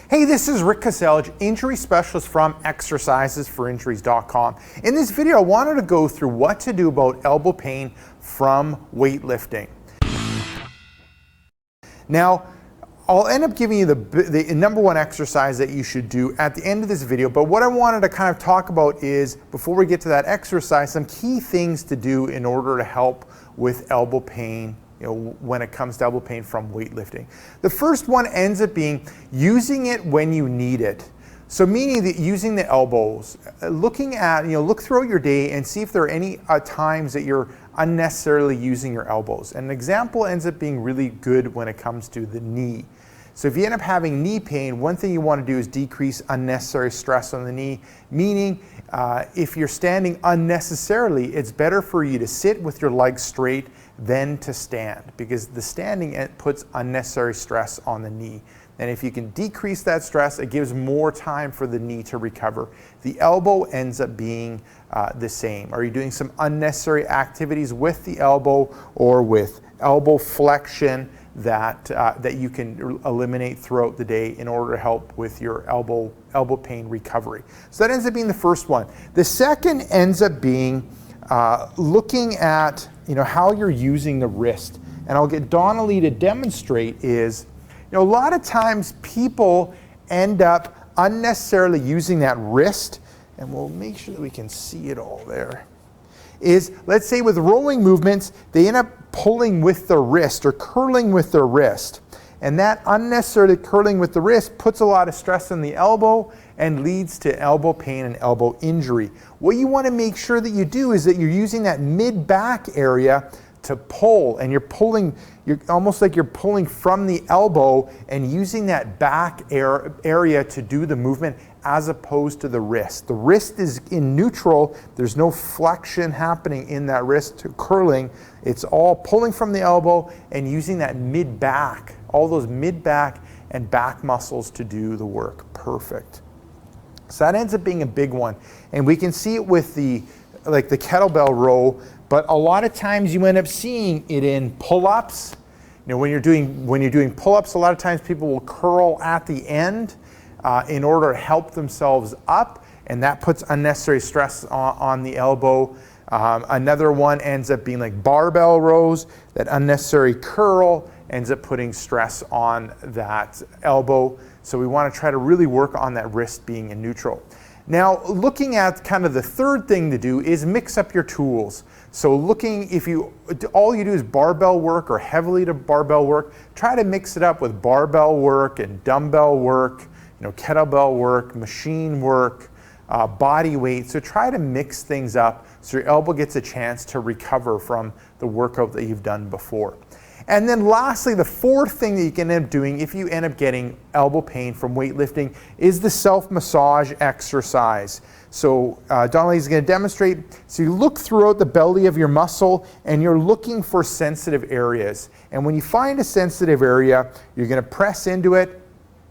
Hey, this is Rick Kaselj, injury specialist from exercisesforinjuries.com. In this video, I wanted to go through what to do about elbow pain from weightlifting. Now, I'll end up giving you the number one exercise that you should do at the end of this video, but what I wanted to kind of talk about is, before we get to that exercise, some key things to do in order to help with elbow pain, when it comes to elbow pain from weightlifting. The first one ends up being using it when you need it. So meaning that using the elbows, looking at, look throughout your day and see if there are any times that you're unnecessarily using your elbows. And an example ends up being really good when it comes to the knee. So if you end up having knee pain, one thing you want to do is decrease unnecessary stress on the knee, meaning if you're standing unnecessarily, it's better for you to sit with your legs straight than to stand, because the standing puts unnecessary stress on the knee. And if you can decrease that stress, it gives more time for the knee to recover. The elbow ends up being the same. Are you doing some unnecessary activities with the elbow or with elbow flexion that you can eliminate throughout the day in order to help with your elbow pain recovery? So that ends up being the first one. The second ends up being looking at how you're using the wrist. And I'll get Donnelly to demonstrate is, a lot of times people end up unnecessarily using that wrist, and we'll make sure that we can see it all there, is, let's say with rowing movements, they end up pulling with their wrist or curling with their wrist. And that unnecessarily curling with the wrist puts a lot of stress on the elbow and leads to elbow pain and elbow injury. What you want to make sure that you do is that you're using that mid-back area to pull, and you're almost like you're pulling from the elbow and using that back area to do the movement as opposed to the wrist. The wrist is in neutral. There's no flexion happening in that wrist to curling. It's all pulling from the elbow and using that mid-back, all those mid-back and back muscles to do the work. Perfect. So that ends up being a big one. And we can see it with the kettlebell row, but a lot of times you end up seeing it in pull-ups. When you're doing pull-ups, a lot of times people will curl at the end in order to help themselves up, and that puts unnecessary stress on the elbow. Another one ends up being like barbell rows. That unnecessary curl ends up putting stress on that elbow. So we want to try to really work on that wrist being in neutral. Now, looking at kind of the third thing to do is mix up your tools. So if all you do is barbell work or heavily to barbell work, try to mix it up with barbell work and dumbbell work, kettlebell work, machine work, body weight. So try to mix things up so your elbow gets a chance to recover from the workout that you've done before. And then lastly, the fourth thing that you can end up doing if you end up getting elbow pain from weightlifting is the self-massage exercise. So Donnelly is going to demonstrate. So you look throughout the belly of your muscle and you're looking for sensitive areas. And when you find a sensitive area, you're going to press into it.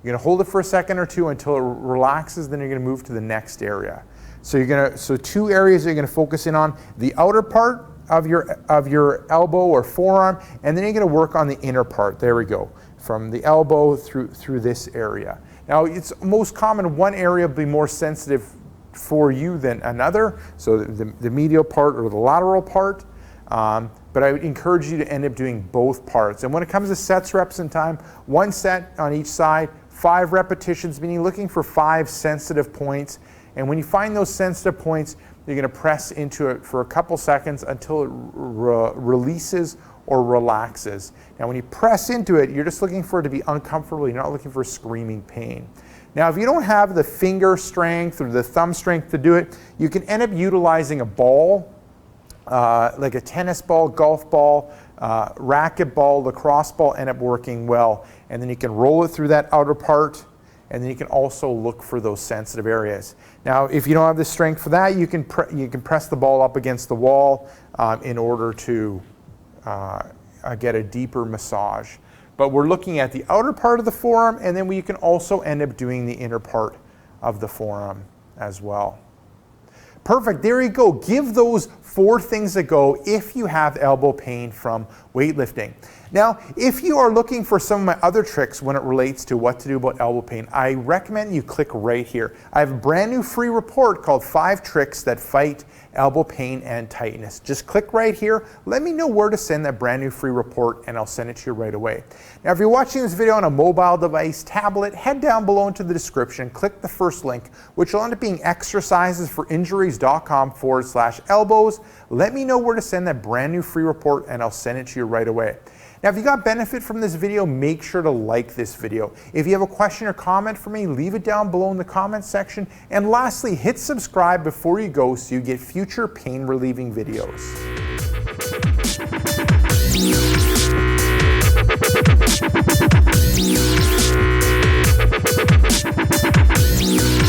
You're going to hold it for a second or two until it relaxes, then you're going to move to the next area. So two areas you're going to focus in on: the outer part of your elbow or forearm, and then you're going to work on the inner part. There we go, from the elbow through this area. Now, it's most common one area will be more sensitive for you than another, so the medial part or the lateral part. But I would encourage you to end up doing both parts. And when it comes to sets, reps, and time, 1 set on each side, 5 repetitions, meaning looking for 5 sensitive points. And when you find those sensitive points, you're going to press into it for a couple seconds until it releases or relaxes. Now, when you press into it, you're just looking for it to be uncomfortable. You're not looking for screaming pain. Now, if you don't have the finger strength or the thumb strength to do it, you can end up utilizing a ball, like a tennis ball, golf ball, racket ball, lacrosse ball, end up working well. And then you can roll it through that outer part, and then you can also look for those sensitive areas. Now, if you don't have the strength for that, you can press the ball up against the wall in order to get a deeper massage. But we're looking at the outer part of the forearm, and then we can also end up doing the inner part of the forearm as well. Perfect, there you go. Give those 4 things a go if you have elbow pain from weightlifting. Now, if you are looking for some of my other tricks when it relates to what to do about elbow pain, I recommend you click right here. I have a brand new free report called 5 Tricks That Fight Elbow Pain and Tightness. Just click right here. Let me know where to send that brand new free report and I'll send it to you right away. Now, if you're watching this video on a mobile device, tablet, head down below into the description, click the first link, which will end up being exercisesforinjuries.com/elbows. Let me know where to send that brand new free report and I'll send it to you right away. Now, if you got benefit from this video, make sure to like this video. If you have a question or comment for me, leave it down below in the comments section. And lastly, hit subscribe before you go so you get future pain relieving videos. Yeah.